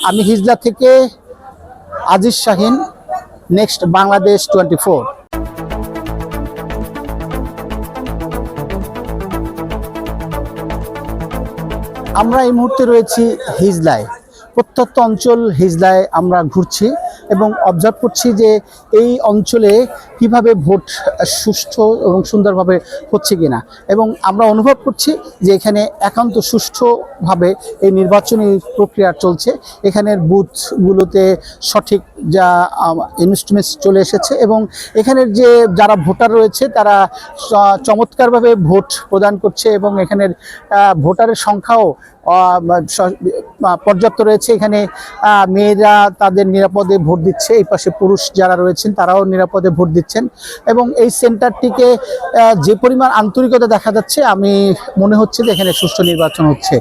আমি হিজলা থেকে আজিজ শাহিন, নেক্সট বাংলাদেশ 24। আমরা এই মুহূর্তে রয়েছি হিজলায়, প্রত্যন্ত অঞ্চল হিজলায় আমরা ঘুরছি এবং অবজার্ভ করছি যে এই অঞ্চলে কিভাবে ভোট সুষ্ঠু এবং সুন্দরভাবে হচ্ছে কিনা, এবং আমরা অনুভব করছি যে এখানে একান্ত সুষ্ঠুভাবে এই নির্বাচনী প্রক্রিয়া চলছে। এখানের বুথগুলোতে সঠিক যা ইনস্ট্রুমেন্টস চলে এসেছে এবং এখানের যে যারা ভোটার রয়েছে তারা চমৎকারভাবে ভোট প্রদান করছে এবং এখানের ভোটারের সংখ্যাও পর্যাপ্ত রয়েছে। এখানে মেয়েরা তাদের নিরাপদে ভোট দিচ্ছে, এই পাশে পুরুষ যারা রয়েছেন তারাও নিরাপদে ভোট দিচ্ছেন এবং এই সেন্টারটিকে যে পরিমাণ আন্তরিকতা দেখা যাচ্ছে, আমি মনে হচ্ছে যে এখানে সুষ্ঠু নির্বাচন হচ্ছে।